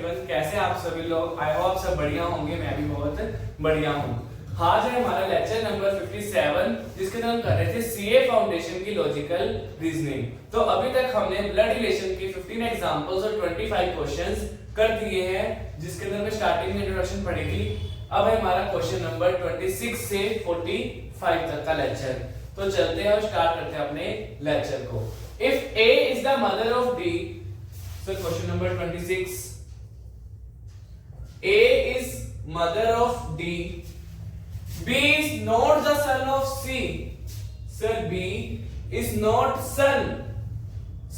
Everyone, कैसे आप सभी लोग? आई होप सब बढ़िया होंगे, मैं भी बहुत बढ़िया हूँ। आज है हमारा लेक्चर नंबर 57 जिसके अंदर हम कर रहे थे सीए फाउंडेशन की लॉजिकल रीजनिंग। तो अभी तक हमने ब्लड रिलेशन की 15 एग्जांपल्स और 25 क्वेश्चंस कर दिए हैं, जिसके अंदर में स्टार्टिंग में इंट्रोडक्शन पढ़ी थी। अब है हमारा क्वेश्चन नंबर 26 से 45 तक का लेक्चर। तो चलते हैं और स्टार्ट करते हैं अपने लेक्चर को। If A is the mother of D, so question number 26, A is mother of D, B is not the son of C, sir B is not son,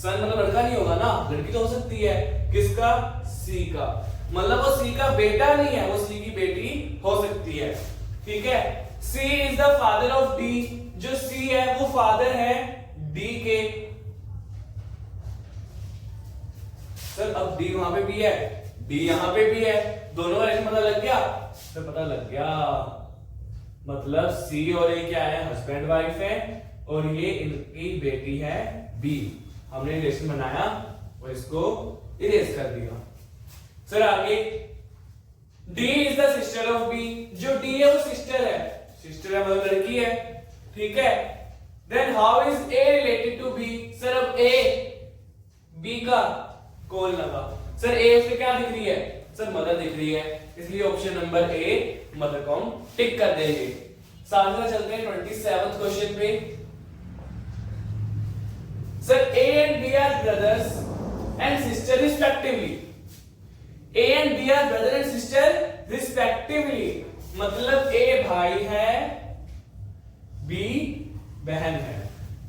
son मतलब लड़का नहीं होगा ना, लड़की तो हो सकती है, किसका? C का, मतलब वो C का बेटा नहीं है, वो C की बेटी हो सकती है, ठीक है। C is the father of D, जो C है वो फादर है D के। सर अब D वहां पे भी है, D यहां पे भी है, दोनों का रिलेशन पता लग गया? सर पता लग गया, मतलब C और A क्या है? हस्बैंड वाइफ है, और ये इनकी बेटी है B। हमने रिलेशन बनाया और इसको इरेज कर दिया। सर आगे D is the sister of B, जो D है वो सिस्टर है, सिस्टर है मतलब लड़की है, ठीक है। Then how is A related to B? Sir अब A B का कौन लगा? सर A उससे क्या दिख रही है? सर मदर दिख रही है, इसलिए ऑप्शन नंबर A मदर को हम टिक कर देंगे। साथ में चलते हैं 27th क्वेश्चन पे। Sir A and B are brothers and sister respectively, A and B are brother and sister respectively, मतलब A भाई है, B बहन है,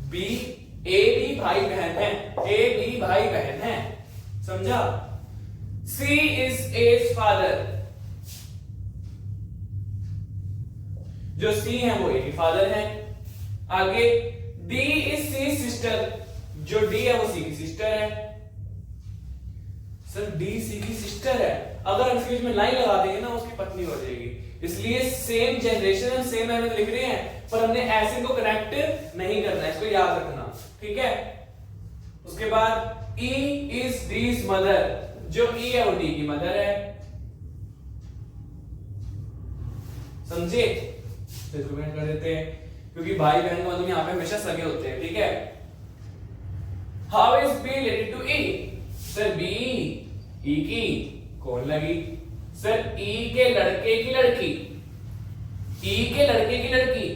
A B भाई बहन है, A B भाई बहन है, समझा? C is A's father, जो C है वो A की फादर है। आगे D is C's sister, जो D है वो C की सिस्टर है। सर D C की सिस्टर है, अगर हम इसमें लाइन लगा देंगे ना उसकी पत्नी हो जाएगी, इसलिए सेम जनरेशन हम सेम एम लिख रहे हैं, पर हमने ऐसे को कनेक्ट नहीं करना है, इसको याद रखना, ठीक है। उसके बाद E is D's mother, जो E है वो D की मदर है, समझे? तो इसको कमेंट कर देते हैं, क्योंकि भाई बहन का मतलब यहाँ पे हमेशा सगे होते हैं, ठीक है। How is B related to E? Sir B E की कौन लगी? सर E के लड़के की लड़की, E के लड़के की लड़की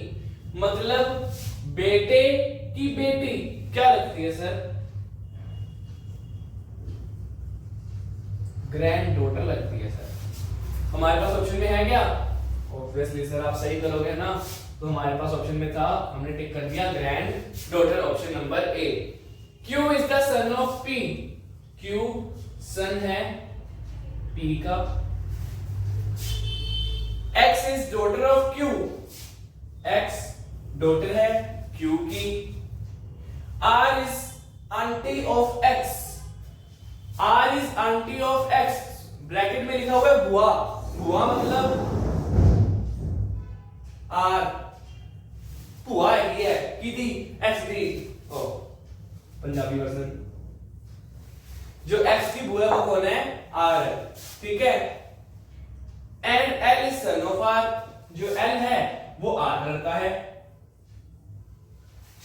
मतलब बेटे की बेटी क्या लगती है? सर ग्रैंड डॉटर लगती है। सर हमारे पास ऑप्शन में है क्या? ऑब्वियसली सर आप सही करोगे ना, तो हमारे पास ऑप्शन में था, हमने टिक कर दिया grand daughter, option number A. Q is the son of P, Q सन है P का। X is daughter of Q, X daughter है Q की। R is aunty of X, R is aunty of X, bracket में लिखा हुआ है बुआ, बुआ मतलब R, बुआ ये है किदी X दी, ओ पंजाबी वर्जन, जो X की बुआ है वो कौन है? R है, ठीक है। And L is son of R, जो L है वो R लड़का है,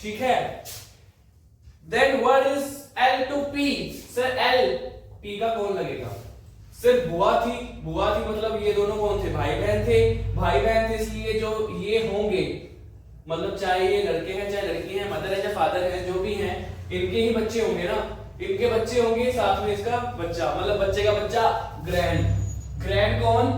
ठीक है। Then what is L to P? Sir L P का कौन लगेगा? सर बुआ थी, बुआ थी मतलब ये दोनों कौन थे? भाई बहन थे, भाई बहन थे, इसलिए जो ये होंगे मतलब चाहे ये लड़के हैं चाहे लड़की हैं, मदर है चाहे फादर है, जो भी हैं इनके ही बच्चे होंगे ना, इनके बच्चे होंगे, साथ में इसका बच्चा, मतलब बच्चे का बच्चा ग्रैंड, ग्रैंड कौन?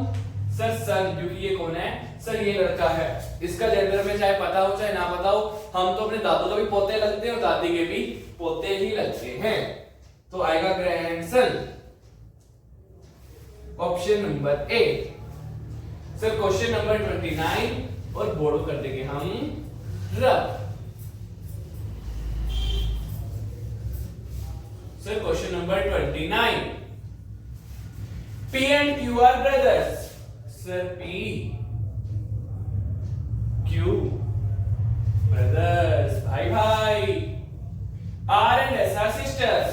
सर सन, क्योंकि ये कौन है? सर ये लड़का है, इसका जेंडर में चाहे पता हो चाहे ना पता हो, हम तो अपने दादू का भी पोते लगते हैं और दादी के भी पोते ही लगते हैं, तो आएगा ग्रैंडसन, ऑप्शन नंबर ए। सर क्वेश्चन नंबर 29 और बोर्ड कर देंगे हम रब। Sir question number 29, P and Q are brothers, sir P Q brothers भाई भाई, R and S are sisters।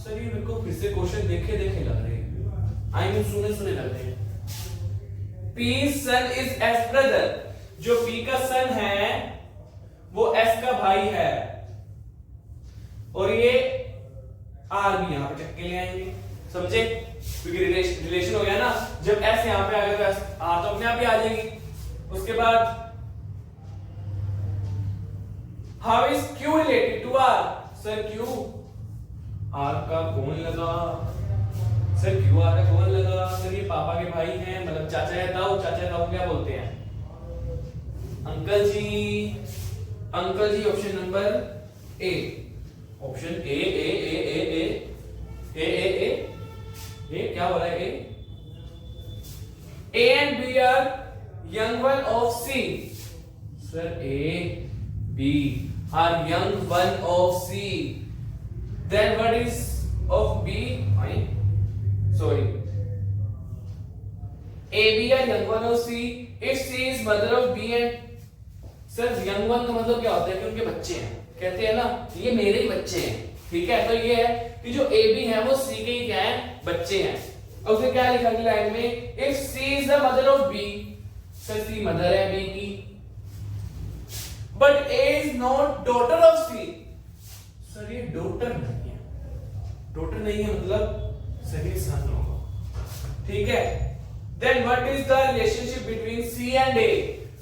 Sir ये मेरे को फिर से क्वेश्चन देखे देखे लग रहे हैं, आई मीन सुने सुने लगते हैं। P son is S brother, जो P का सन है वो S का भाई है, और ये R भी यहां पे चक्के ले आएंगे, समझे? क्योंकि रिलेशन हो गया ना, जब S यहां पे आ गया तो R तो अपने आप ही आ जाएगी। उसके बाद how is Q related to R? Sir Q R का कौन लगा? सर Q R का कौन लगा? सर ये पापा के भाई हैं, मतलब चाचा या ताऊ। चाचा ताऊ क्या बोलते हैं? Uncle ji. Uncle ji option number A, option A A A A A A A A A क्या हो रहा है? A and B are young one of C. Sir A B are young one of C, then what is of B? Sorry, A B are young one of C if C is mother of B and sir young one का मतलब क्या होता है कि उनके बच्चे हैं, कहते हैं ना ये मेरे ही बच्चे हैं, ठीक है? तो ये है कि जो A B है वो C के ही क्या है? बच्चे हैं। और उसे क्या लिखा है लाइन में? if C is the mother of B, sir C mother है B की, but A is not daughter of C। Sir ये डॉटर नहीं है, डॉटर नहीं है मतलब सर ये सन होगा, ठीक है? Then what is the relationship between C and A?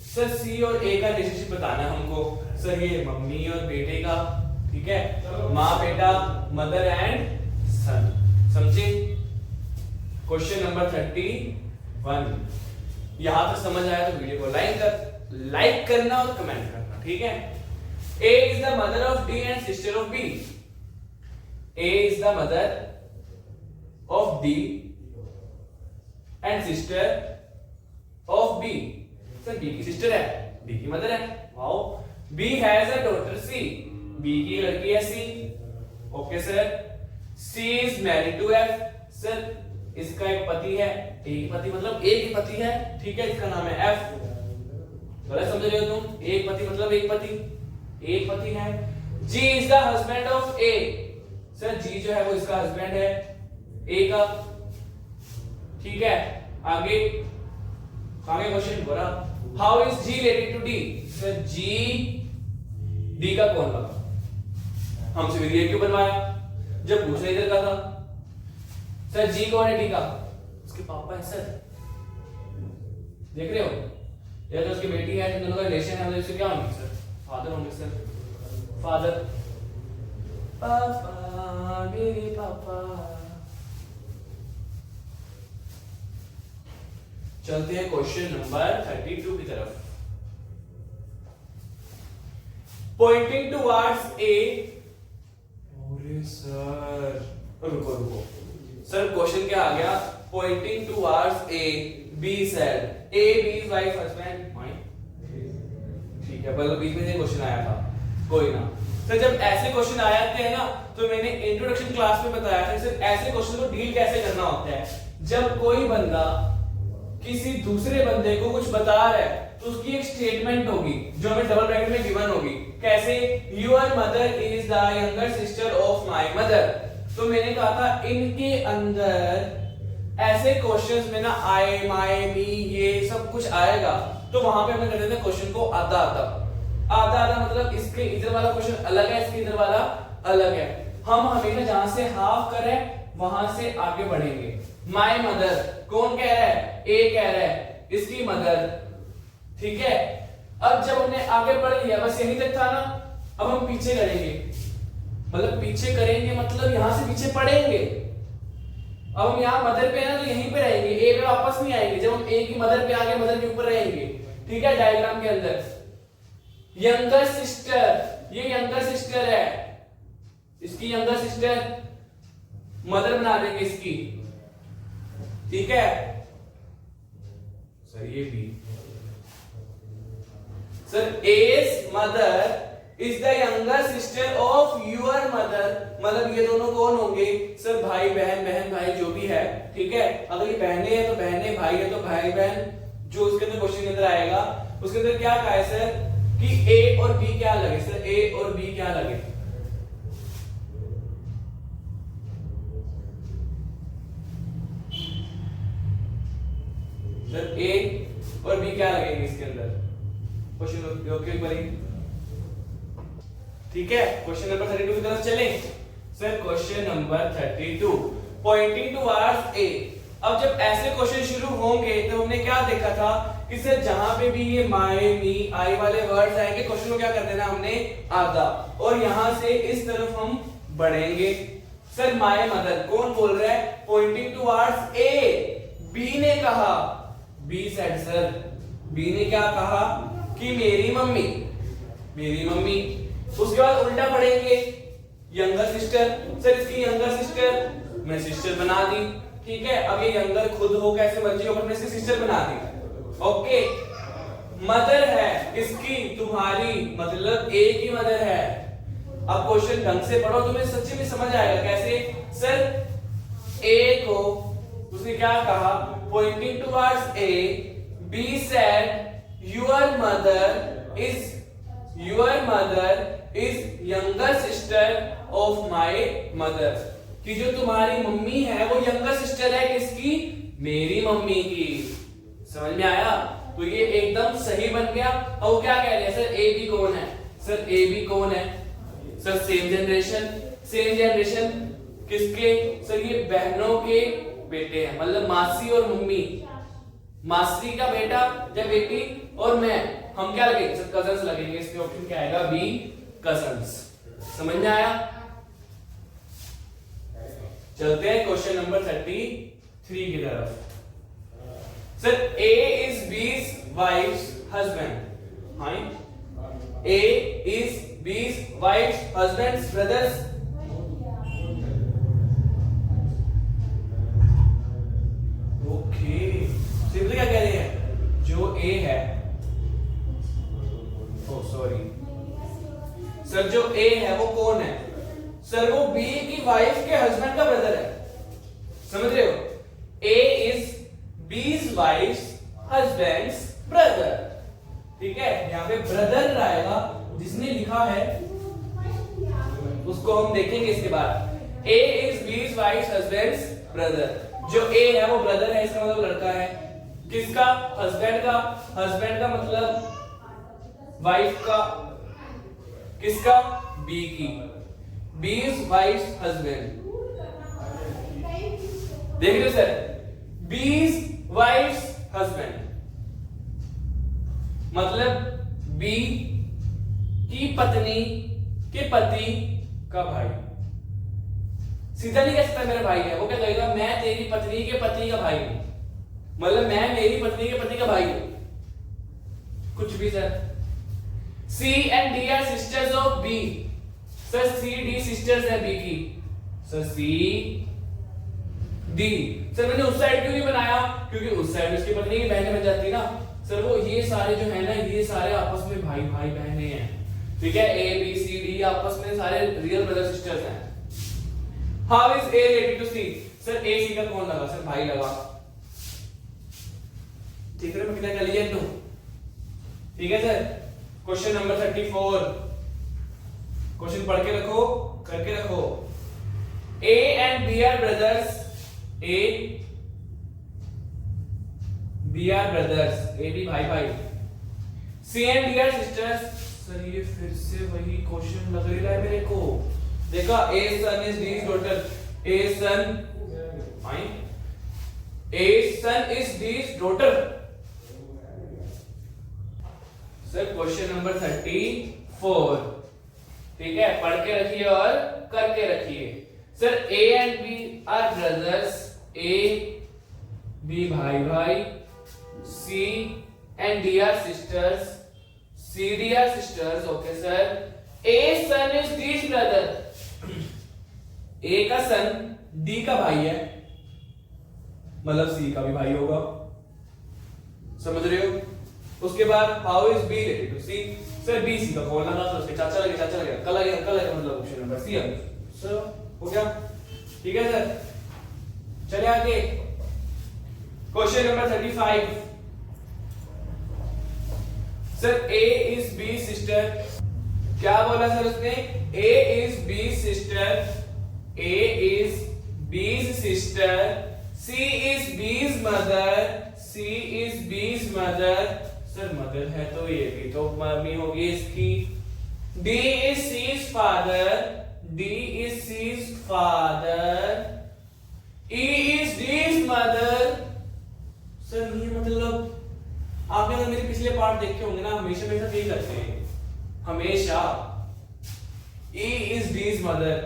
Sir C और A का रिलेशनशिप बताना है हमको। सर ये मम्मी और बेटे का, ठीक है? माँ बेटा, मदर एंड सन, समझे? Question number 31। यहां तक समझ आया तो वीडियो को लाइक करना और कमेंट करना, ठीक है? A is the mother of D and sister of B. A is the mother of D and sister of B. Sir B की सिस्टर है, D की मदर है। Wow. B has a daughter C. B की लड़की है C। Okay sir. C is married to F. Sir इसका एक पति है, एक पति मतलब एक ही पति है, ठीक है? इसका नाम है F। गलत समझ रहे हो तुम? एक पति मतलब एक पति, एक पति है। G is the husband of A. Sir G जो है वो इसका हस्बैंड है A का, ठीक है? आगे क्वेश्चन बोला how is G related to D? Sir G D का कौन लगा? हमसे वीडियो क्यों बनवाया जब पूछना इधर का था? सर G कौन है D का? उसके पापा है सर, देख रहे हो? या तो उसकी बेटी है, दोनों का रिलेशन है, मतलब इससे क्या होंगे? सर फादर होंगे सर, फादर। पापा मेरे पापा। चलते हैं क्वेश्चन नंबर 32 की तरफ। Pointing towards a. अरे सर रुको रुको सर, क्वेश्चन क्या आ गया? Pointing towards A be said A B wife husband. ठीक है, मतलब बीच में से क्वेश्चन आया था, कोई ना। सर जब ऐसे क्वेश्चन आए थे ना, तो मैंने इंट्रोडक्शन क्लास में बताया था सर ऐसे क्वेश्चन को डील कैसे करना होता है। जब कोई बंदा किसी दूसरे बंदे को कुछ बता रहा है तो उसकी एक स्टेटमेंट होगी जो हमें डबल ब्रैकेट में गिवन होगी। कैसे? Your mother is the younger sister of my mother. तो मैंने कहा था इनके अंदर ऐसे क्वेश्चंस में ना आई, माय, मी, ये सब कुछ आएगा, तो वहां पे हमें कर देते हैं क्वेश्चन को आधा आधा। आधा आधा मतलब इसके इधर वाला क्वेश्चन अलग है, इसके इधर वाला अलग है। हम हमेशा जहां से हाफ करें वहां से आगे बढ़ेंगे। माय मदर कौन कह रहा है? ए कह रहा है, इसकी मदर, ठीक है? अब जब हमने आगे बढ़ लिया, बस यही तक था ना, अब हम पीछे करेंगे, मतलब पीछे करेंगे मतलब यहां से पीछे पढ़ेंगे। अब हम यहाँ मदर पे है ना, तो यहीं पे रहेंगे, ए पे वापस नहीं आएंगे। जब हम ए की मदर पे आगे मदर के ऊपर रहेंगे, ठीक है? डायग्राम के अंदर यंगर सिस्टर, ये यंगर सिस्टर है, इसकी यंगर सिस्टर मदर बना देंगे इसकी, ठीक है? सर ये B, sir as mother is the younger sister of your mother, मतलब ये दोनों कौन होंगे? सर भाई बहन, बहन भाई जो भी है, ठीक है? अगर ये बहनें हैं तो बहनें, भाई है तो भाई बहन। जो उसके अंदर क्वेश्चन के अंदर आएगा उसके अंदर क्या कहा है सर कि ए और बी क्या लगे? सर ए और बी क्या लगे? सर ए और बी क्या लगेंगे इसके अंदर, क्वेश्चन ओके बनेंगे। ठीक है, क्वेश्चन नंबर 32 की तरफ चलें। Sir question number 32 pointing towards a. अब जब ऐसे क्वेश्चन शुरू होंगे तो हमने क्या देखा था कि सर जहां पे भी ये माय मी आई वाले वर्ड्स आएंगे क्वेश्चन को क्या कर देना हमने आधा, और यहां से इस तरफ हम बढ़ेंगे। सर माय मदर कौन बोल रहा है, पॉइंटिंग टुवर्ड्स ए, बी ने कहा, बी सेड सर, बी ने क्या कहा कि मेरी मम्मी, मेरी मम्मी। उसके बाद उल्टा पढ़ेंगे, यंगर सिस्टर, सर इसकी यंगर सिस्टर मैं सिस्टर बना दी। ठीक है, अब ये यंगर खुद हो कैसे मर्जी हो, मैंने इसकी सिस्टर बना दी। ओके, मदर है किसकी, तुम्हारी, मतलब ए की मदर है। अब क्वेश्चन ढंग से पढ़ो तुम्हें सच्ची में समझ आएगा कैसे। सर ए को उसने क्या कहा, pointing towards a, be said your mother is younger sister of my mother, कि जो तुम्हारी मम्मी है वो यंगर सिस्टर है किसकी, मेरी मम्मी की। समझ में आया, तो ये एकदम सही बन गया। और क्या कह रहे हैं सर, ए बी कौन है, सर ए बी कौन है, sir same generation, same generation किसके, सर ये बहनों के बेटे हैं, मतलब मासी और मम्मी, मासी का बेटा जब बेटी और मैं, हम क्या लगेंगे सर कजन्स लगेंगे। इसके ऑप्शन क्या आएगा, बी कजन्स। समझ में आया, चलते हैं क्वेश्चन नंबर 33 की तरफ। Sir A is B's wife's husband, हाँ, A is B's wife's husband's brother's, okay, simply क्या कह रहे हैं, जो A है, ओ सॉरी सर, जो A है वो कौन है, सर वो B की वाइफ के हस्बैंड का ब्रदर है। समझ रहे हो, A is B's wife's husband's brother। ठीक है, यहाँ पे ब्रदर आएगा, जिसने लिखा है उसको हम देखेंगे इसके बाद। A is B's wife's husband's brother, जो A है वो ब्रदर है, इसका मतलब लड़का है, किसका, हस्बैंड का, हस्बैंड का मतलब वाइफ का, किसका, B की, B's wife's husband। देख रहे हो सर, B's wife's husband मतलब B की पत्नी के पति का भाई। सीधा नहीं कह सकता मेरा भाई है, वो क्या कहेगा, मैं तेरी पत्नी के पति का भाई हूं, मतलब मैं मेरी पत्नी के पति का भाई हूं, कुछ भी sir. C and D are sisters of B, sir C D sisters है B की, सर C D, सर मैंने उस साइड क्यों नहीं बनाया, क्योंकि उस साइड उसकी पत्नी की बहन बन जाती ना। सर वो ये सारे जो है ना, ये सारे आपस में भाई भाई बहनें हैं। ठीक है, A B C D आपस में सारे रियल ब्रदर सिस्टर्स हैं। How is A related to C, sir A C का कौन लगा, सर भाई लगा। ठीक है, मैं कितना कर लिया तू। ठीक है सर, क्वेश्चन नंबर 34, क्वेश्चन पढ़ के रखो, करके रखो। A and B are brothers, A B are brothers, A B भाई भाई, C and D are sisters। Sir ये फिर से वही क्वेश्चन लग रहा है मेरे को। देखा, A son is D's daughter, A son is D's daughter। Sir question number 34, ठीक है, पढ़ के रखिए और करके रखिए। Sir A and B are brothers, A B भाई भाई, C and D are sisters, C D are sisters। Okay sir, A son is D's brother, A का सन D का भाई है, मतलब C का भी भाई होगा। समझ रहे हो, उसके बाद how is B related to C, sir B C का कौन लगा, तो उसके चाचा लगे, कल लगेगा मतलब ऑप्शन नंबर C है। सर हो गया, ठीक है सर, चलिए आगे question number 35। Sir A is B sister, क्या बोला सर उसने, A is B sister, A is B's sister, C is B's mother, C is B's mother, sir mother है तो ये भी तो मम्मी होगी इसकी। D is C's father, D is C's father, E is D's mother, sir ये मतलब आपने अगर मेरे पिछले पार्ट देखे होंगे ना, हमेशा मेरे साथ यही करते हैं हमेशा। E is D's mother,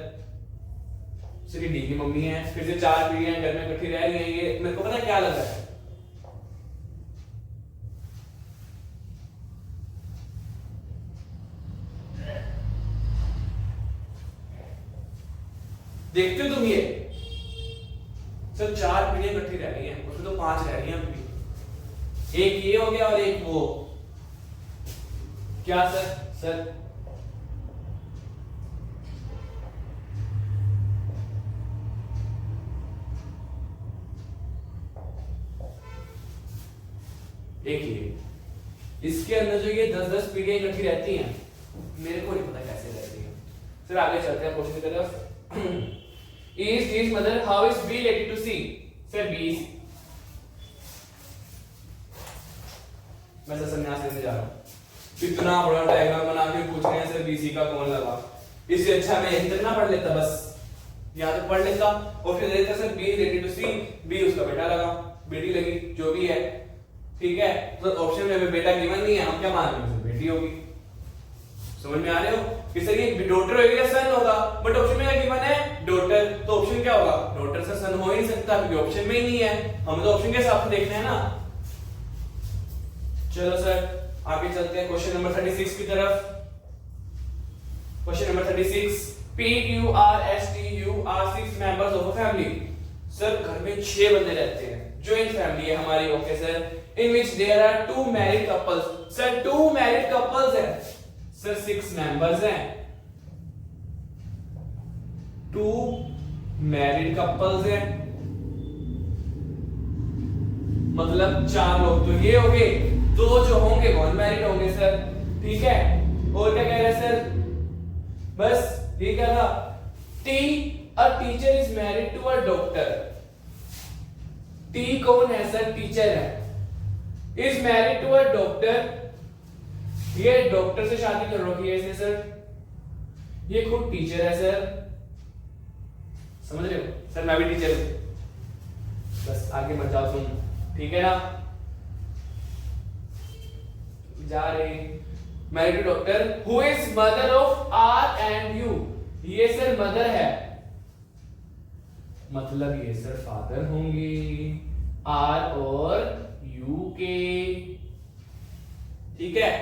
sir ये D की मम्मी है, फिर से 4 पीढ़ियां घर में इकट्ठी रह रही हैं। ये मेरे को पता है क्या लग रहा है, देखते हो तुम ये सर 4 पीढ़ियां इकट्ठी रह रही हैं, उसमें तो 5 रह रही हैं अभी। एक ये हो गया और एक वो, क्या सर? सर एक ये, इसके अंदर जो ये 10-10 पीढ़ियां इकट्ठी रहती हैं, मेरे को नहीं पता कैसे रहती हैं। सर आगे चलते हैं क्वेश्चन की तरफ। Is D's mother, how is B related to C? Sir, B is, मैं सर संन्यास लेने जा रहा हूँ। इतना बड़ा डायग्राम बना के पूछ रहे हैं सर BC का कौन लगा, इससे अच्छा मैं यहीं तक ना पढ़ लेता, बस यहाँ तक पढ़ लेता और फिर देता sir B related to C, B उसका बेटा लगा, बेटी लगी, जो भी है, ठीक है। तो ऑप्शन में बेटा गिवन नहीं है, हम क्या मान रहे हैं बेटी होगी। समझ में आ रहे हो कि सर ये डॉटर होगी या सन होगा, बट ऑप्शन में क्या गिवन है? डॉटर, तो ऑप्शन क्या होगा? डॉटर से सन हो ही नहीं सकता क्योंकि ऑप्शन में ही नहीं है, हमें तो ऑप्शन के हिसाब से देखना है ना। चलो सर आगे चलते हैं क्वेश्चन नंबर 36 की तरफ। Question number 36, P Q R S T U are 6 members of a family। Sir घर में 6 बंदे रहते हैं, ज्वाइंट फैमिली है हमारी, okay sir. In which there are 2 married couples, sir 2 married couples हैं, सर 6 मेंबर्स हैं, 2 मैरिड कपल्स हैं, मतलब 4 लोग तो ये हो गए, 2 जो होंगे वो अनमैरिड होंगे सर, ठीक है। और क्या कह रहे हैं सर? बस ये क्या था? T, a teacher is married to a doctor। T कौन है सर? टीचर है। is married to a doctor, ये डॉक्टर से शादी कर रखी है इसने सर, ये खुद टीचर है सर, समझ रहे हो सर? मैं भी टीचर हूं, बस आगे मत जाओ तुम, ठीक है ना? जा रहे married to doctor who is mother of R and U, ये सर मदर है, मतलब ये सर फादर होंगे आर और यू के, ठीक है।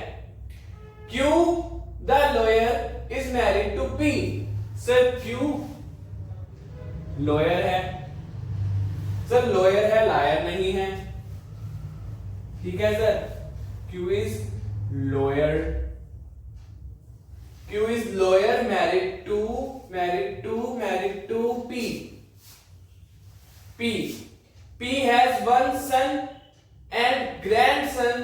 Q, the lawyer is married to P, sir Q lawyer है, सर लॉयर है, लायर नहीं है, ठीक है sir. Q is lawyer, Q is lawyer married to P, P has 1 son and grandson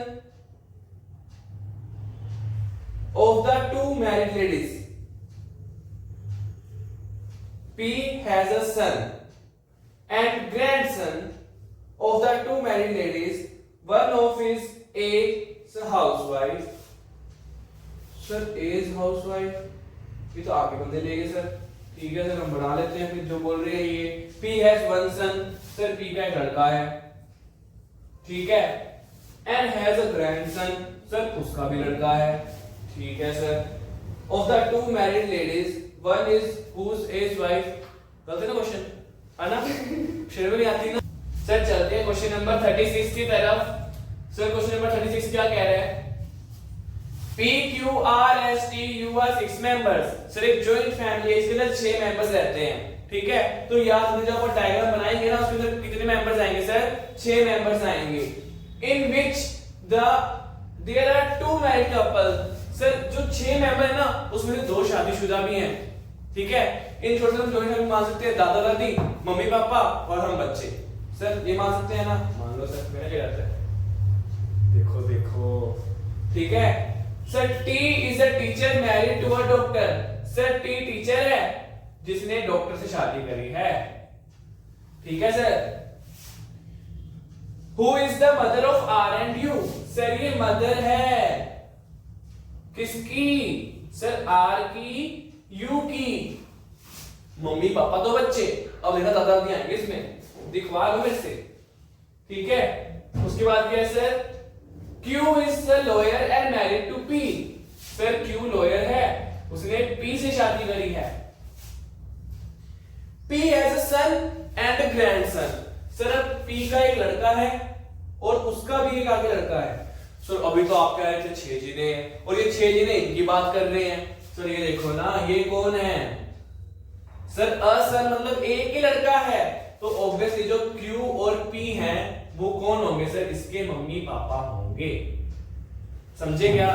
of the 2 married ladies। P has a son and grandson of the 2 married ladies, one of is a housewife, sir A is housewife, ये तो आगे बंदे लेंगे sir, ठीक है sir हम बढ़ा लेते हैं। फिर जो बोल रहे हैं ये P has 1 son, sir P का एक लड़का है, ठीक है, and has a grandson, sir उसका भी लड़का है, ठीक है sir. of the 2 married ladies, one is whose is wife, गलत है ना क्वेश्चन, है ना? शेर में नहीं आती ना। सर चलते हैं क्वेश्चन नंबर 36 की तरफ। सर क्वेश्चन नंबर 36 क्या कह रहे हैं? P Q R S T U are 6 members, sir एक जॉइंट फैमिली है, इसके अंदर 6 मेंबर्स रहते हैं, ठीक है। तो याद रखिए जब आप डायग्राम बनाएंगे ना, उसके अंदर कितने मेंबर्स आएंगे सर? 6 मेंबर्स आएंगे। in which there are 2 married couples, sir जो 6 मेंबर है ना उसमें से 2 शादीशुदा भी हैं, ठीक है। इन छोटे से जॉइंट फैमिली मान सकते हैं दादा दादी, मम्मी पापा और हम बच्चे, सर ये मान सकते हैं ना? मान लो सर, मेरा क्या रहता है, देखो देखो, ठीक है। Sir T is a teacher married to a doctor, sir T teacher है जिसने डॉक्टर से शादी करी है, ठीक है sir. Who is the mother of R and U? Sir ये मदर है किसकी? सर आर की, यू की। मम्मी पापा तो बच्चे, अब देखा दादा दादी आएंगे इसमें, दिखवा लो मेरे से, ठीक है। उसके बाद क्या है sir? Q is the lawyer and married to P. Sir Q lawyer है, उसने पी से शादी करी है। P has a son and a grandson. Sir अब पी का एक लड़का है और उसका भी एक आगे लड़का है। सर अभी तो आप कह रहे थे 6 जिने हैं और ये 6 जिने इनकी बात कर रहे हैं। सर ये देखो ना, ये कौन है? सर अ सन मतलब एक ही लड़का है, तो ऑब्वियसली जो क्यू और पी हैं वो कौन होंगे? सर इसके मम्मी पापा होंगे। समझे क्या?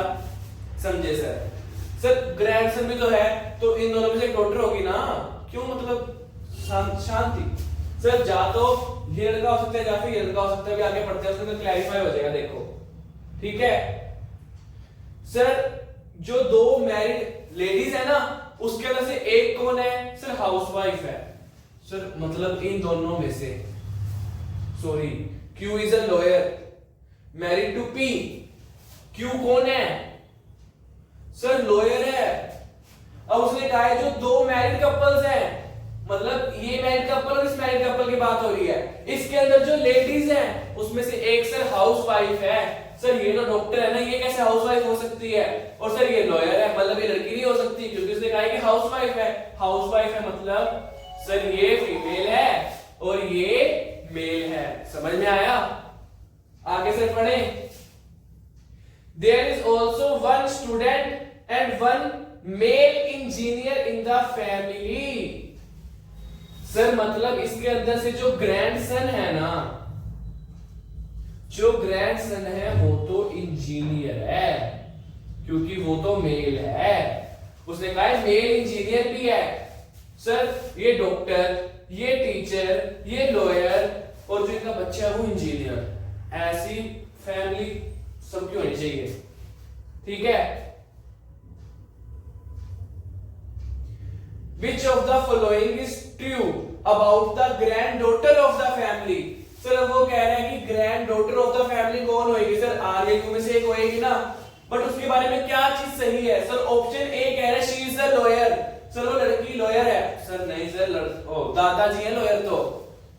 समझे सर। सर ग्रैंडसन भी तो है, तो इन दोनों में से डॉटर होगी ना। क्यों? मतलब शांति। सर जा तो ये लड़का हो सकता है, या फिर ये लड़का हो सकता है, अभी आगे पढ़ते हैं उसके अंदर क्लैरिफाई हो जाएगा, देखो, ठीक है। सर जो 2 मैरिड लेडीज है ना, उसके अंदर से एक कौन है? सर हाउसवाइफ है। सर मतलब इन दोनों में से, sorry, Q is a lawyer married to P. Q कौन है? सर लॉयर है। अब उसने कहा है जो 2 मैरिड कपल्स हैं, मतलब ये मैरिड कपल और इस मैरिड कपल की बात हो रही है, इसके अंदर जो लेडीज हैं उसमें से एक सर हाउसवाइफ है। सर ये तो डॉक्टर है ना, ये कैसे हाउसवाइफ हो सकती है? और सर ये लॉयर है, मतलब ये लड़की नहीं हो सकती, क्योंकि उसने कहा है कि हाउसवाइफ है। हाउसवाइफ है मतलब सर ये फीमेल है और ये मेल है। समझ में आया? आगे से पढ़े। There is also 1 student and 1 male engineer in the family. Sir मतलब इसके अंदर से जो ग्रैंडसन है ना, जो ग्रैंडसन है वो तो इंजीनियर है, क्योंकि वो तो मेल है। उसने कहा है मेल इंजीनियर भी है। सर ये डॉक्टर, ये टीचर, ये लॉयर और जो इनका बच्चा है वो इंजीनियर। ऐसी फैमिली सबकी होनी चाहिए, ठीक है। Which of the following is true about the granddaughter of the family? Sir वो कह रहे हैं कि grand daughter of the family कौन होगी? सर आगे में से एक होगी ना, बट उसके बारे में क्या चीज सही है? सर ऑप्शन ए कह रहा है she is the lawyer. Sir वो लड़की लॉयर है। सर नहीं सर, दादाजी है लॉयर तो,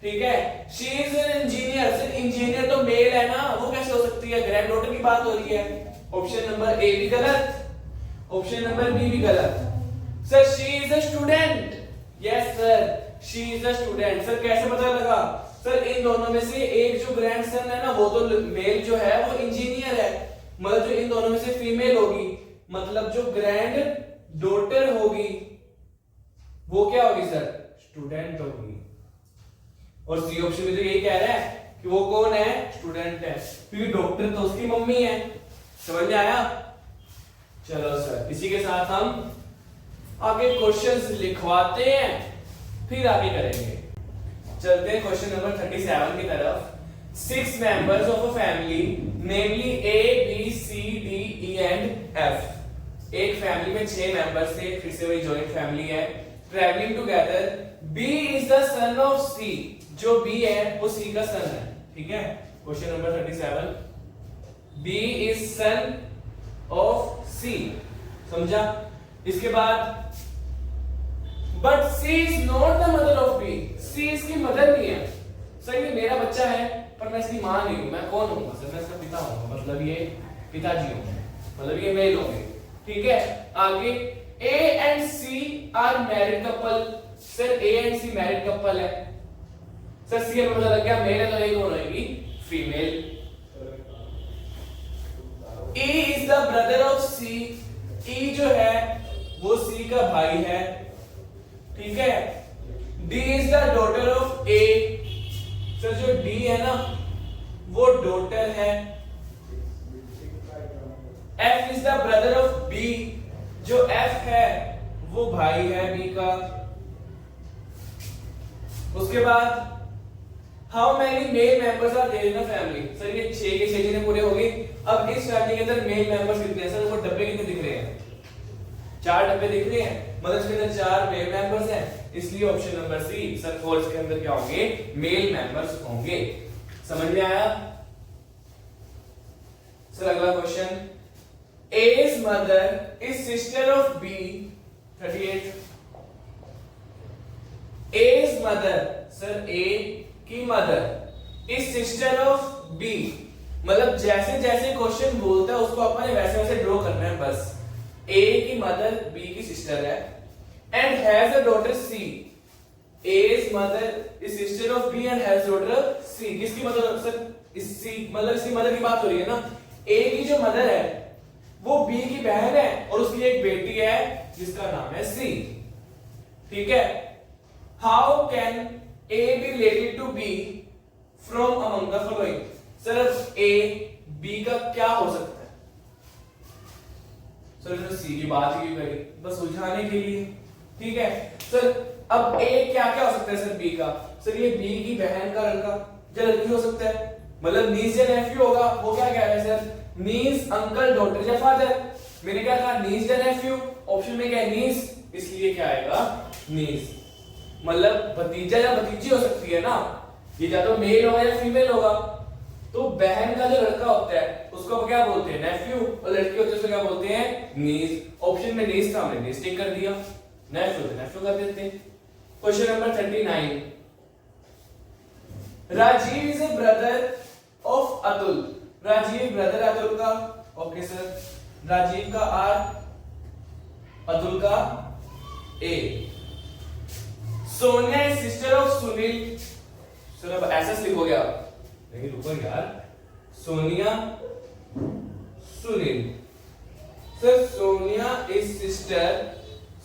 ठीक है। She is an engineer. Sir engineer तो मेल है ना, वो कैसे हो सकती है? ग्रैंड डॉटर की बात हो रही है। ऑप्शन नंबर ए भी गलत, ऑप्शन नंबर बी भी गलत। Sir she is a student. Yes sir, she is a student. Sir कैसे पता लगा? सर इन दोनों में से एक जो ग्रैंडसन है ना, वो तो मेल जो है वो इंजीनियर है, मतलब जो इन दोनों में से फीमेल होगी, मतलब जो ग्रैंड डॉटर होगी वो क्या होगी? सर स्टूडेंट होगी। और सी ऑप्शन में तो यही कह रहा है कि वो कौन है? स्टूडेंट है, क्योंकि डॉक्टर तो उसकी मम्मी है। समझ में आया? चलो सर, इसी के साथ हम आगे क्वेश्चंस लिखवाते हैं, फिर आगे करेंगे। चलते हैं क्वेश्चन नंबर 37 की तरफ। 6 members of a family, namely A, B, C, D, E and F। एक फैमिली में 6 मेंबर्स थे, फिर से वही जॉइंट फैमिली है। Travelling together, B is the son of C। जो B है वो C का सन है, ठीक है। Question number 37, B is son of C। समझा? इसके बाद but C is not the mother of B। C इसकी मदर नहीं है। सर ये मेरा बच्चा है पर मैं इसकी मां नहीं हूं। मैं कौन हूँ? सर मैं इसका पिता हूँ, मतलब ये पिताजी होंगे, मतलब ये मेल होंगे, ठीक है। आगे A and C are married couple। Sir A and C married couple है। सर C में पता लग गया मेल है, तो ये कौन होगी? Female. E is the brother of C। E जो है वो C का भाई है, ठीक है। D is the daughter of A। Sir जो D है ना वो डॉटर है। F is the brother of B। जो F है वो भाई है B का। उसके बाद how many male members are there in a family. Sir ये 6 के 6 जिन्हें पूरे हो गए। अब इस फैमिली के अंदर मेल मेंबर्स कितने हैं? सर वो डब्बे कितने दिख रहे हैं? 4 डब्बे दिख रहे हैं, मतलब इसके अंदर 4 मेल मेंबर्स हैं, इसलिए ऑप्शन नंबर सी सर फोर्स के अंदर क्या होंगे? मेल मेंबर्स होंगे। समझ में आया? सर अगला question, A's mother is sister of B 38। A's mother, sir A की mother is sister of B, मतलब जैसे जैसे क्वेश्चन बोलता है उसको अपने वैसे वैसे ड्रॉ करना है बस। A की मदर B की सिस्टर है and has a daughter C। A's mother is sister of B and has daughter C। किसकी मदर सर? इस C मतलब इसकी मदर की बात हो रही है ना। A की जो मदर है वो B की बहन है और उसकी एक बेटी है जिसका नाम है C, ठीक है। How can A be related to B from among the following? Sir A B का क्या हो सकता है? सर C की बात ही करी बस उलझाने के लिए, ठीक है। सर अब A क्या क्या हो सकता है सर B का? सर ये B की बहन का लड़का या लड़की हो सकता है, मतलब नीस या नेफ्यू होगा। वो क्या कह रहा है सर? नीस, अंकल, डॉटर या फादर। मैंने क्या कहा? नीस या नेफ्यू। ऑप्शन में क्या है? नीस, इसलिए क्या आएगा? नीस। मतलब भतीजा या भतीजी हो सकती है ना, ये या तो मेल होगा या फीमेल होगा। तो बहन का जो लड़का होता है उसको क्या बोलते हैं? नेफ्यू, और लड़की होती है उसको क्या बोलते हैं? नीस। ऑप्शन में नीस था, हमने नीस टिक कर दिया, नेफ्यू तो नेफ्यू कर देते हैं। Question number 39, Rajiv is a brother of Atul. Rajiv brother Atul का, ओके सर, राजीव का आर, अतुल का A. Sonia is sister of Sunil. Sir अब ऐसा लिखोगे आप, नहीं रुको यार, Sonia Sunil. Sir Sonia is sister,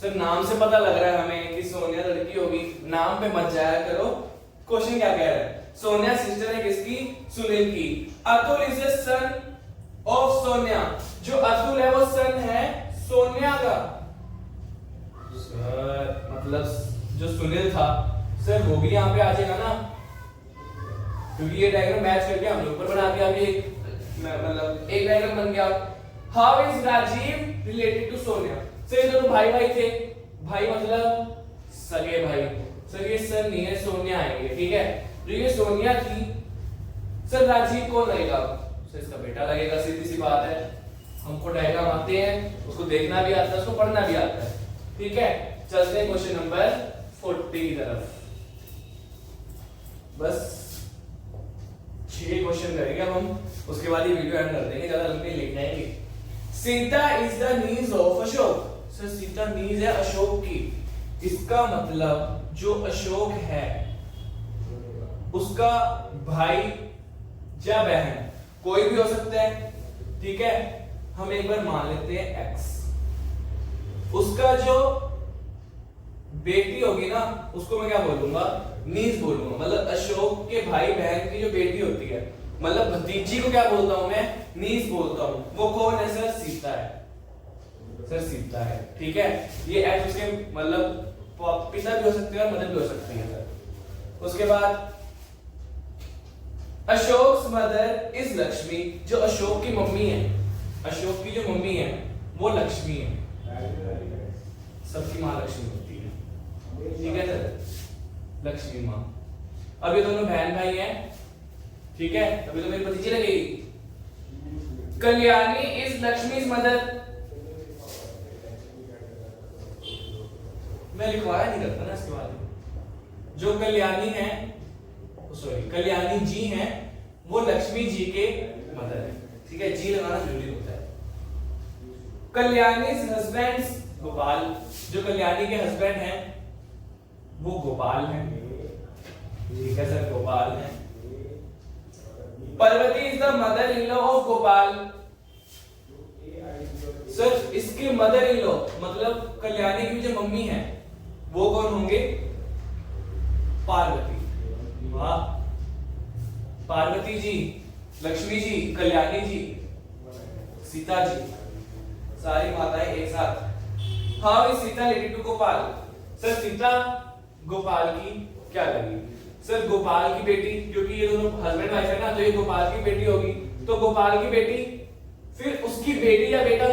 sir नाम से पता लग रहा है हमें कि सोनिया लड़की होगी, नाम पे मत जाया करो। क्वेश्चन क्या कह रहा है? सोनिया सिस्टर है किसकी? सुनील की। Atul is a son of Sonia. जो अतुल है वो सन है सोनिया का। सर मतलब जो सुनील था सर वो भी यहाँ पे आ जाएगा ना, क्योंकि ये डायग्राम मैच करके हमने ऊपर बना दिया। अभी मतलब एक डायग्राम बन गया। How is Rajiv related to Sonia? Sir ये दोनों भाई भाई थे, भाई मतलब सगे भाई। सर ये सर नहीं है, सोनिया आएंगे, ठीक है। जो ये सोनिया थी, सर राजीव कौन लगेगा? सर इसका बेटा लगेगा, सीधी सी बात है। हमको डायग्राम आते हैं, उसको देखना भी आता है, उसको पढ़ना भी आता है, ठीक है। चलते हैं क्वेश्चन नंबर 40 की तरफ। बस 6 क्वेश्चन करेंगे अब हम, उसके बाद ये वीडियो एंड कर देंगे, ज्यादा लंबी लिख जाएंगे। Sita is the niece of Ashok. Sir Sita niece है अशोक की, इसका मतलब जो अशोक है उसका भाई या बहन कोई भी हो सकता है, ठीक है। हम एक बार मान लेते हैं एक्स। उसका जो बेटी होगी ना उसको मैं क्या बोलूंगा? नीस बोलूंगा। मतलब अशोक के भाई बहन की जो बेटी होती है, मतलब भतीजी को क्या बोलता हूं मैं? नीस बोलता हूं। वो कौन है सर? सीता है। सर सीता है, ठीक है। ये एक्स उसके मतलब पिता भी हो सकते हैं और मदर भी हो सकती है सर। उसके बाद अशोक मदर इज लक्ष्मी। जो अशोक की मम्मी है, अशोक की जो मम्मी है वो लक्ष्मी है। सबकी माँ लक्ष्मी होती है, ठीक है सर, लक्ष्मी माँ। अब ये दोनों बहन भाई हैं, ठीक है। अभी तो मेरी भतीजी लगेगी। Kalyani is Lakshmi mother. मैं लिखवाया नहीं करता ना इसके बाद। जो कल्याणी है, सॉरी कल्याणी जी हैं, वो लक्ष्मी जी के मदर है, ठीक है। जी लगाना जरूरी होता है। कल्याणी हस्बैंड गोपाल। जो कल्याणी के हस्बैंड हैं वो गोपाल हैं, ठीक है सर, गोपाल हैं। Parvati is the mother in law of Gopal. Sir इसके मदर इन लॉ मतलब कल्याणी की जो मम्मी है वो कौन होंगे? पार्वती। वाह, पार्वती जी, लक्ष्मी जी, कल्याणी जी, सीता जी, सारी माताएं एक साथ। How is Sita related to Gopal? Sir Sita Gopal की क्या लगी? सर गोपाल की बेटी, क्योंकि ये दोनों हस्बैंड वाइफ है ना, तो ये गोपाल की बेटी होगी। तो गोपाल की बेटी, फिर उसकी बेटी या बेटा,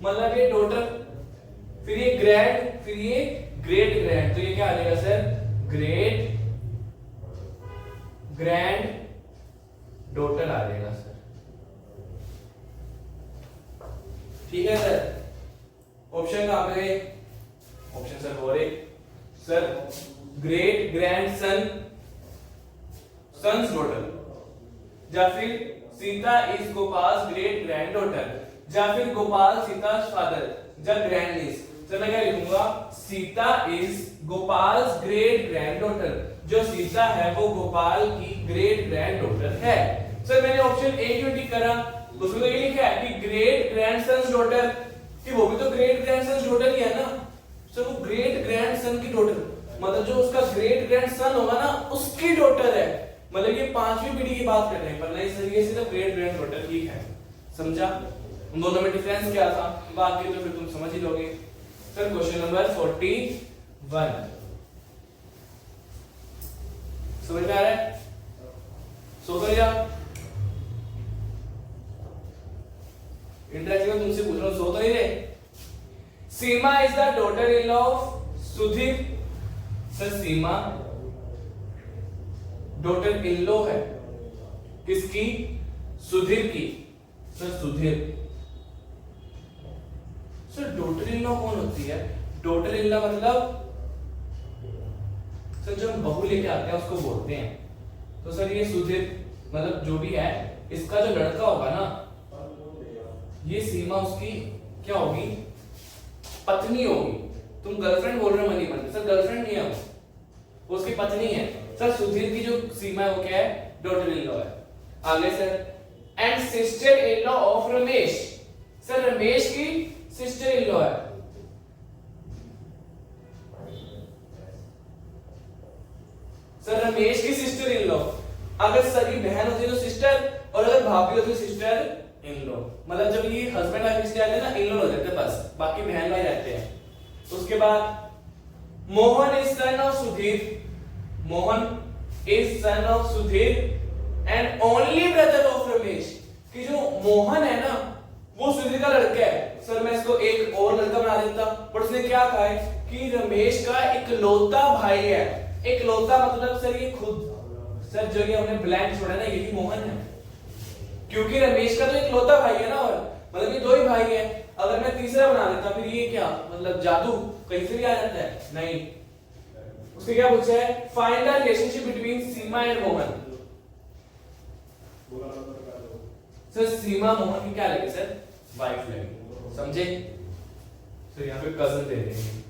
मतलब ये डॉटर, फिर ये ग्रैंड, फिर ये ग्रेट ग्रैंड। तो ये क्या आ जाएगा सर? ग्रेट ग्रैंड डॉटर आ जाएगा सर, ठीक है सर, ऑप्शन कहां पे गए? ऑप्शन सर हो रहे sir great grand son sons daughter, या फिर Sita is Gopal great grand daughter, या फिर गोपाल सीता फादर, या ग्रैंड निस। सर मैं क्या लिखूंगा? Sita is Gopal great grand daughter, जो सीता है वो गोपाल की ग्रेट ग्रैंड डॉटर है। सर मैंने ऑप्शन ए क्यों टिक करा? उसमें तो ये लिखा है कि ग्रेट ग्रैंडसन्स डॉटर, कि वो भी तो ग्रेट ग्रैंडसन्स डॉटर ही है ना। सर वो ग्रेट ग्रैंडसन की डॉटर, मतलब जो उसका ग्रेट ग्रैंडसन होगा ना उसकी डॉटर है, मतलब ये 5वीं पीढ़ी की बात कर रहे हैं, पर नहीं सर ये सिर्फ ग्रेट ग्रैंड डॉटर ही है। समझा? उन दोनों में डिफरेंस क्या था? बाकी तो फिर तुम समझ ही लोगे। सर क्वेश्चन नंबर 41 समझ में आ रहा है? सो कर जा इंटरेक्टिव तुमसे पूछ रहा हूं, सो तो नहीं रहे। Seema is the daughter in law of Sudhir. Sir Seema daughter in law है किसकी? सुधीर की। Sir Sudhir. Sir daughter in law कौन होती है? डॉटर इन लॉ मतलब सर जो हम बहू लेके आते हैं उसको बोलते हैं। तो सर ये सुधीर मतलब जो भी है इसका जो लड़का होगा ना, ये सीमा उसकी क्या होगी? पत्नी होगी। तुम गर्लफ्रेंड बोल रहे हो मनी मन, सर गर्लफ्रेंड नहीं है वो उसकी पत्नी है। सर सुधीर की जो सीमा है वो क्या है? डॉटर इन लॉ है। आगे sir and sister in law of Ramesh. Sir Ramesh की सिस्टर इन लॉ है। सर रमेश की सिस्टर इन लॉ, अगर सर की बहन होती है तो सिस्टर, और अगर भाभी होती है सिस्टर इन लॉ। मतलब जब ये हस्बैंड वाइफ रिश्ते आते हैं ना, इन लॉ हो जाते हैं बस, बाकी बहन भाई रहते हैं। उसके बाद Mohan is son of Sudhir. Mohan is son of Sudhir and only brother of Ramesh. कि जो मोहन है ना वो सुधीर का लड़का है। सर मैं इसको एक और लड़का बना देता, पर उसने क्या कहा है कि रमेश का इकलौता भाई है। इकलौता मतलब सर ये खुद, सर जो ये हमने ब्लैंक छोड़ा ना यही मोहन है, क्योंकि रमेश का तो इकलौता भाई है ना, और मतलब ये दो ही भाई है। अगर मैं तीसरा बना देता फिर ये क्या मतलब जादू कहीं से भी आ जाता है? नहीं। उसके क्या पूछा है? Find the relationship between Seema and Mohan. Sir Seema Mohan की क्या लगे सर? वाइफ लगे। समझे? सर यहाँ पे कजन दे रहे हैं,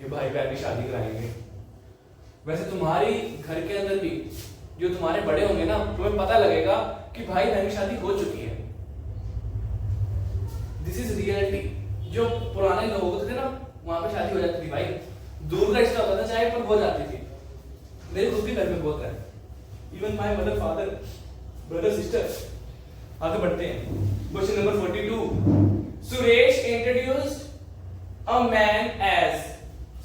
ये भाई बहन की शादी कराएंगे। वैसे तुम्हारी घर के अंदर भी जो तुम्हारे बड़े होंगे ना, तुम्हें पता लगेगा कि भाई बहन की शादी हो चुकी है। This is reality. जो पुराने लोग होते थे ना वहां पे शादी हो जाती थी भाई, दूर का रिश्ता होता था चाहे, पर हो जाती थी। मेरे खुद के घर में बहुत है, even my mother father brother sister. आगे बढ़ते हैं। Question number 42 Suresh introduced a man as.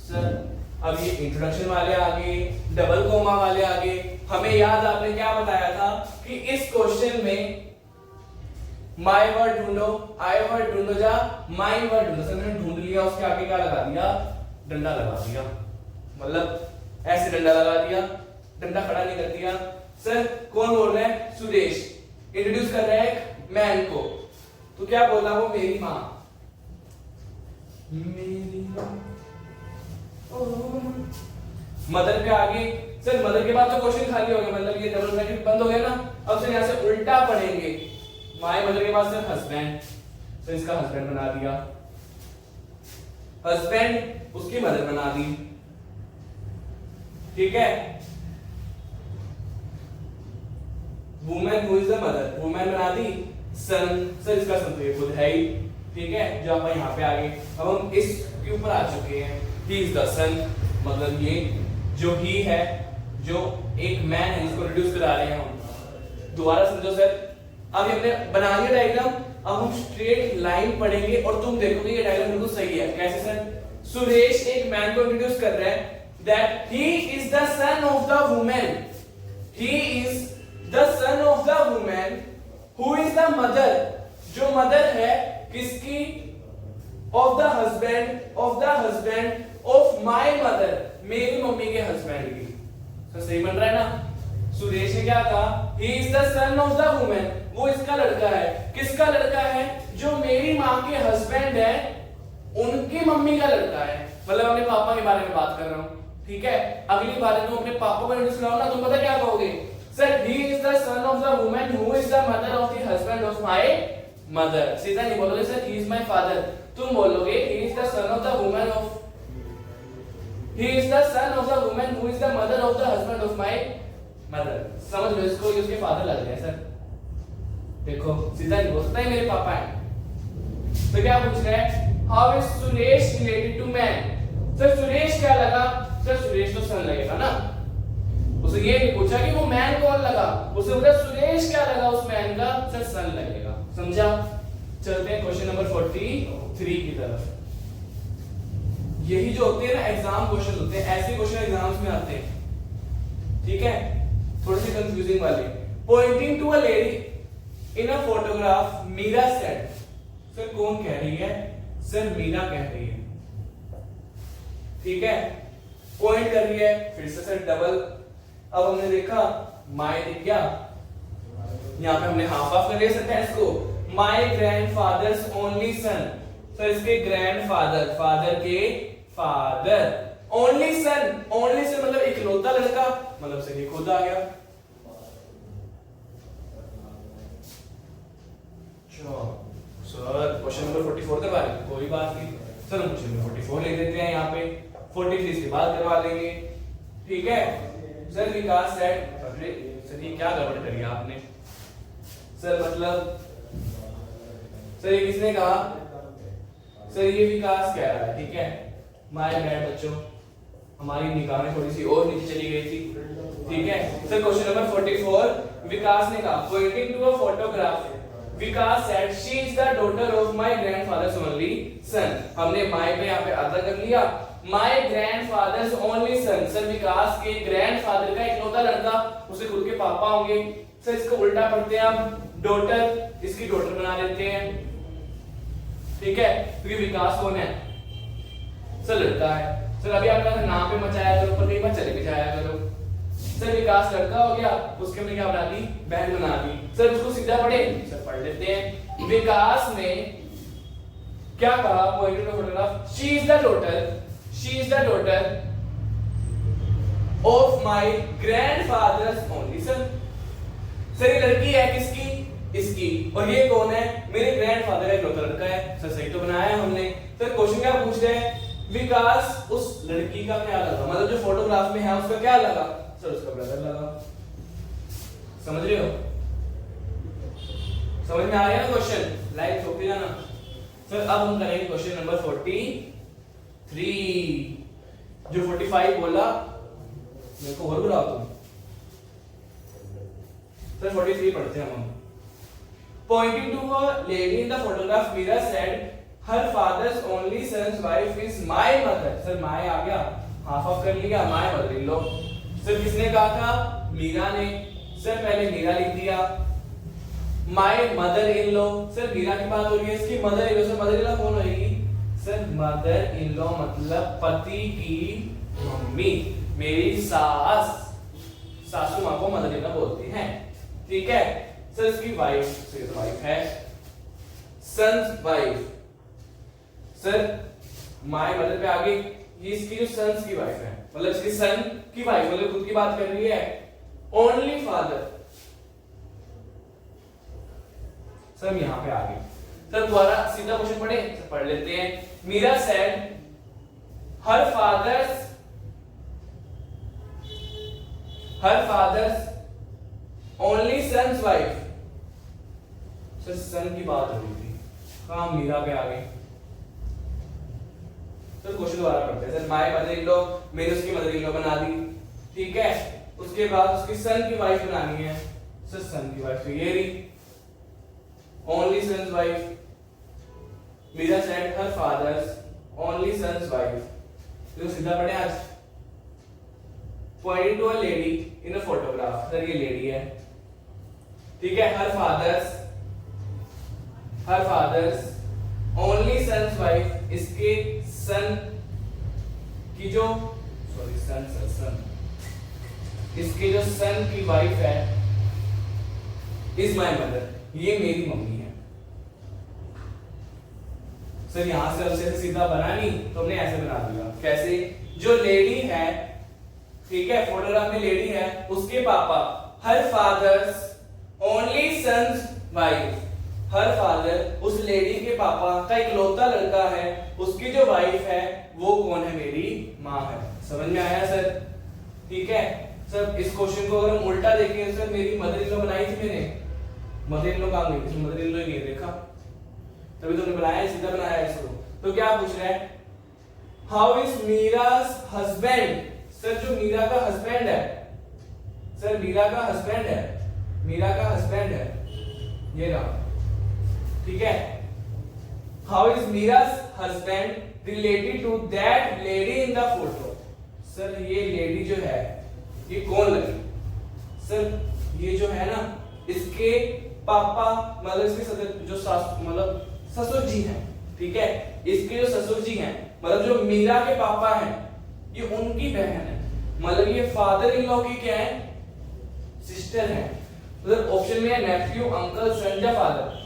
Sir अब ये इंट्रोडक्शन वाले आगे, डबल कोमा वाले आगे। हमें याद आपने क्या बताया था कि इस क्वेश्चन में माय वर्ड ढूंढो, आई वर्ड ढूंढो, जा माय वर्ड ढूंढो। सर मैंने ढूंढ लिया, उसके आगे क्या लगा दिया? डंडा लगा दिया, मतलब ऐसे डंडा लगा दिया, डंडा खड़ा नहीं कर दिया। सर कौन बोल रहा है? सुरेश इंट्रोड्यूस कर रहा है एक मैन को, तो क्या बोला वो? मेरी माँ। मेरी माँ मदर के आगे। सर मदर के बाद तो क्वेश्चन खाली हो गया, मतलब ये डबल ब्रैकेट बंद हो गया ना। अब सर यहाँ से उल्टा पढ़ेंगे। माय मदर के बाद सर हस्बैंड, सर इसका हस्बैंड बना दिया। हस्बैंड उसकी मदर बना दी, ठीक है। Women who is the mother, women बना दी। सन, सर इसका सन तो ये खुद है ही, ठीक है, जो आप यहाँ पे आगे। अब हम इसके ऊपर आ चुके हैं। ही इज द सन, मतलब ये जो ही है, जो एक मैन है जिसको रिड्यूस करा रहे हैं हम। दोबारा समझो सर, अब हमने बना लिया डायग्राम, अब हम स्ट्रेट लाइन पढ़ेंगे और तुम देखोगे ये डायग्राम बिल्कुल सही है। कैसे सर? सुरेश एक मैन को इंट्रोड्यूस कर रहा है that he is the son of the women. He is the son of the women who is the mother, जो मदर है किसकी? Of the husband, of the husband of my mother, मेरी mummy के husband की। तो सही बन रहा है ना? सुरेश ने क्या कहा, he is the son of the women, वो इसका लड़का है। किसका लड़का है? जो मेरी माँ के हस्बैंड है उनकी मम्मी का लड़का है। मतलब अपने पापा के बारे में बात कर रहा हूँ, ठीक है। अगली बार तुम अपने पापा को इंट्रोड्यूस कराओ ना, तुम पता क्या कहोगे, sir he is the son of the women who is the mother of the husband of my mother. सीधा नहीं बोलोगे sir he is my father, तुम बोलोगे he is the son of the women of, he is the son of the woman who is the mother of the husband of my mother। समझ लो इसको, ये उसके father लग गए sir. देखो सीधा नहीं बोल सकता, मेरे पापा हैं। तो क्या पूछ रहा है, how is Suresh related to man? Sir Suresh क्या लगा? सर सुरेश तो सन लगेगा ना। उसे ये नहीं पूछा कि वो मैन कौन लगा, उसे बोला सुरेश क्या लगा उस मैन का, सर सन लगेगा। समझा? चलते हैं क्वेश्चन नंबर 43 की तरफ। यही जो होते हैं ना एग्जाम क्वेश्चन होते हैं, ऐसे क्वेश्चन एग्जाम्स में आते हैं, ठीक है, थोड़े से कंफ्यूजिंग वाले। Pointing to a lady in a photograph Meera said. Sir कौन कह रही है? सर मीरा कह रही है, ठीक है। पॉइंट कर रही है, फिर से सर डबल। अब हमने देखा माय दिख गया, यहां पे हमने हाफ हाफ कर लिया सेंटेंस को। My grandfather's only son, sir इसके ग्रैंडफादर, फादर के father, only son, only say मतलब इकलौता लड़का, मतलब से ये खुद आ गया। सर क्वेश्चन नंबर 44 करवा लेंगे, कोई बात नहीं सर, हम क्वेश्चन नंबर 44 ले लेते हैं, यहाँ पे 43 इसके बाद करवा लेंगे, ठीक है। सर विकास सेड, सर ये क्या गड़बड़ करी आपने? सर मतलब सर ये किसने कहा? सर ये विकास कह रहा है, ठीक है। माय बैड बच्चों, हमारी निगाहें थोड़ी सी और नीचे चली गई थी, ठीक है। सर क्वेश्चन नंबर 44 विकास ने कहा, pointing to a photograph Vikas said she is the daughter of my grandfather's only son. हमने माय पे यहाँ पे आधा कर लिया, my grandfather's only son. Sir Vikas के ग्रैंडफादर का इकलौता लड़का, उसे खुद के पापा होंगे। सर इसको उल्टा पढ़ते हैं हम, डॉटर इसकी डॉटर बना लेते हैं, ठीक है, क्योंकि विकास कौन है? सर लड़का है। सर अभी आपका नाम पे मचाया करो, पर कई बार चले भी जाया करो। सर विकास लड़का हो गया, उसके हमने क्या बना दी? बहन बना दी। सर उसको सीधा पढ़े, सर पढ़ लेते हैं। विकास ने क्या कहा? Pointed to photograph, she is the daughter, she is the daughter of my grandfather's only son. Sir ये लड़की है किसकी? इसकी। और ये कौन है? मेरे ग्रैंडफादर का इकलौता लड़का है। सर सही तो बनाया है हमने। सर क्वेश्चन क्या पूछ रहे हैं? विकास उस लड़की का क्या लगा, मतलब जो फोटोग्राफ में है उसका क्या लगा? सर उसका ब्रदर लगा। समझ रहे हो? समझ में आ गया ना क्वेश्चन? लाइक ठोक जाना। सर अब हम करेंगे क्वेश्चन नंबर 43। जो 45 बोला मेरे को और बुलाओ तुम। सर 43 पढ़ते हैं हम। Pointing to a lady in the photograph, Mira said, her father's only son's wife is my mother। Sir my आ गया, हाफ ऑफ कर लिया, my mother in law। Sir किसने कहा था? मीरा ने। सर पहले मीरा लिख दिया, my mother in law। Sir Meera की बात हो रही है, इसकी mother in law. Sir mother in law कौन होगी? सर मदर इन लॉ मतलब पति की मम्मी, मेरी सास, सासू माँ को मदर इन लॉ बोलते हैं, ठीक है। सर इसकी वाइफ, सर तो वाइफ है, son's wife. Sir my mother पे आगे ये इसकी जो सन्स की वाइफ है, मतलब इसकी सन की वाइफ, मतलब खुद की बात कर रही है। ओनली फादर, सर यहां पे आगे। सर दोबारा सीधा क्वेश्चन पढ़े, सर पढ़ लेते हैं। Meera said her father's only son's wife. Sir son की बात हो रही थी, कहां मीरा पे आ गई। सर क्वेश्चन दोबारा पढ़ते हैं। Sir my mother in law, मैंने उसकी मदर इन लॉ बना दी, ठीक है। उसके बाद उसकी सन की वाइफ बनानी है। सर सन की वाइफ तो ये रही, only son's wife. Meera said her father's only son's wife. तो सीधा पढ़े आज। Pointing to a lady in a photograph. Sir ये लेडी है, ठीक है। Her father's only son's wife, इसके सन की जो सन इसके जो सन की वाइफ है इज माय मदर, ये मेरी मम्मी है। सर यहां से हमसे सीधा बना नहीं तो हमने ऐसे बना दिया। कैसे? जो लेडी है, ठीक है, फोटोग्राफ में लेडी है, उसके पापा, her father's only son's wife, her father उस लेडी के पापा का इकलौता लड़का है, उसकी जो वाइफ है वो कौन है? मेरी माँ है। समझ में आया सर? ठीक है सर। इस क्वेश्चन को अगर हम उल्टा देखें, सर मेरी मदर इन लॉ बनाई थी मैंने, मदर इन लॉ कहां गई? मदर इन लॉ नहीं देखा, तभी तुमने बनाया, सीधा बनाया इसको। तो क्या पूछ रहा है? How is Meera's husband? Sir जो मीरा का हस्बैंड है, सर मीरा का हस्बैंड है, मीरा का हस्बैंड है ये रहा, ठीक है। How is Meera's husband related to that lady in the photo? Sir ये लेडी जो है ये कौन लगी? सर ये जो है ना, इसके पापा मतलब इसके जो मतलब ससुर जी हैं, ठीक है, इसके जो ससुर जी हैं मतलब जो मीरा के पापा हैं ये उनकी बहन है, मतलब ये फादर इन लॉ की क्या है? सिस्टर है। मतलब ऑप्शन में है नेफ्यू, अंकल, सन या फादर,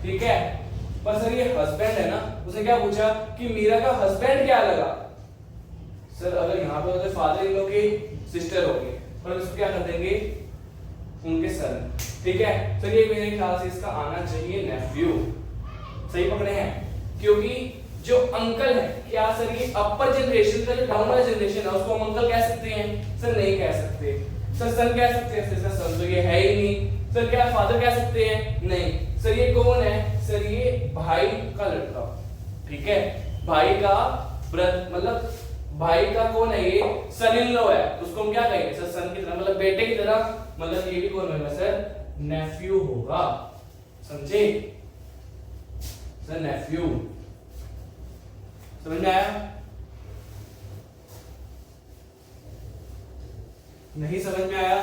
ठीक है। पर सर ये हस्बैंड है ना, उसने क्या पूछा कि मीरा का हस्बैंड क्या लगा? सर अगर यहाँ पे होते फादर इन लॉ के सिस्टर होगी, पर इसको क्या कर देंगे? उनके सन, ठीक है। सर ये मेरे ख्याल से इसका आना चाहिए नेफ्यू। सही पकड़े हैं? क्योंकि जो अंकल है, क्या सर ये अपर जनरेशन का जो डाउन वाला जनरेशन है उसको हम अंकल कह सकते हैं? सर नहीं कह सकते। सर सन कह सकते हैं? सर सन तो ये है ही नहीं। सर क्या फादर कह सकते हैं? नहीं। सर ये कौन है? सर ये भाई का लड़का, ठीक है, भाई का ब्रदर, मतलब भाई का कौन है? ये सन इन लॉ है, उसको हम क्या कहेंगे? सर सन की तरह, मतलब बेटे की तरह, मतलब ये भी कौन होगा? सर नेफ्यू होगा। समझे सर? नेफ्यू। समझ में आया? नहीं समझ में आया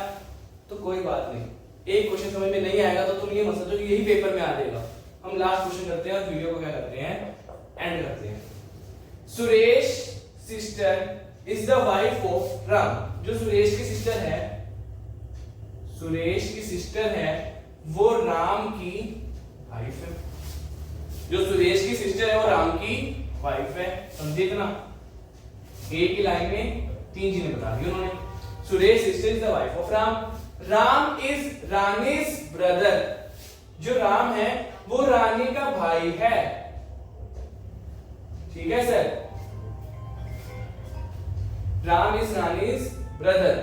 तो कोई बात नहीं, एक क्वेश्चन समझ में नहीं आएगा तो तुम ये मत सोचो कि यही पेपर में आ जाएगा। हम लास्ट क्वेश्चन करते हैं और वीडियो को क्या करते हैं? एंड करते हैं। Suresh sister is the wife of Ram. जो सुरेश की सिस्टर है, सुरेश की सिस्टर है, वो राम की वाइफ है। जो सुरेश की सिस्टर है वो राम की वाइफ है। समझे इतना? एक ही लाइन में तीन चीजें बता दी उन्होंने। Suresh sister is the wife of Ram. Ram is Rani's brother. जो राम है वो रानी का भाई है, ठीक है sir. Ram is Rani's brother.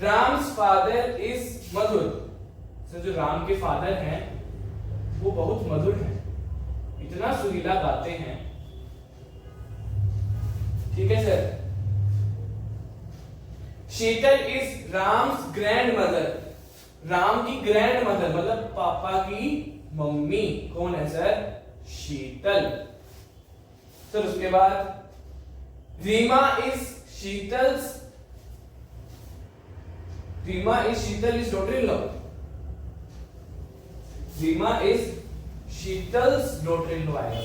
Ram's father is Madhur. Sir जो राम के फादर हैं वो बहुत मधुर हैं, इतना सुरीला गाते हैं, ठीक है sir. Sheetal is Ram's grand mother. Ram की ग्रैंड मदर मतलब पापा की मम्मी कौन है सर? शीतल। सर उसके बाद Reema is Sheetal's, Reema is Sheetal is daughter in law. Reema is Sheetal's daughter in law आएगा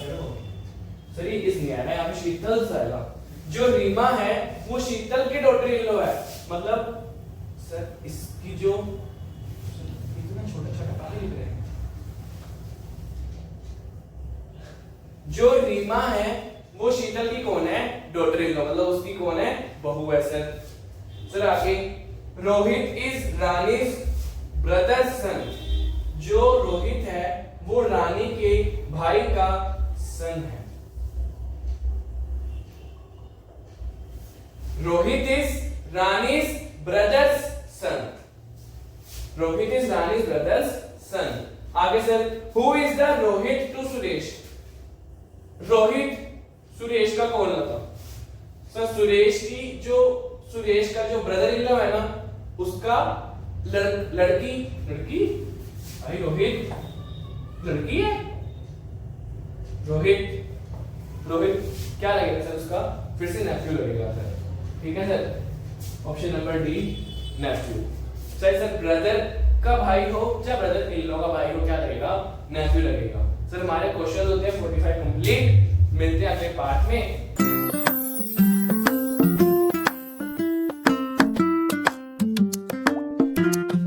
सर ये इस नहीं आएगा, यहाँ पे शीतल्स आएगा। जो रीमा है वो शीतल के डॉटर इन लॉ है, मतलब सर इसकी जो इतना छोटा छोटा काहे लिख रहे हैं? जो रीमा है वो शीतल की कौन है? डॉटर इन लॉ, मतलब उसकी कौन है? बहू है सर। सर आगे रोहित इज रानी's ब्रदर सन। जो रोहित है वो रानी के भाई का सन है। Rohit is Rani's brother's son. Rohit is Rani's brother's son. आगे sir who is the Rohit to Suresh. Rohit Suresh का कौन लगा? सर सुरेश का जो ब्रदर इन लॉ है ना उसका लड़की भाई रोहित लड़की है। रोहित क्या लगेगा सर उसका? फिर से नेफ्यू लगेगा सर, ठीक है sir. Option number D nephew. Sir brother का भाई हो या ब्रदर इन लॉ का भाई हो क्या लगेगा? नेफ्यू लगेगा। सर हमारे क्वेश्चन होते हैं 45 कंप्लीट। मिलते हैं अगले पार्ट में। है।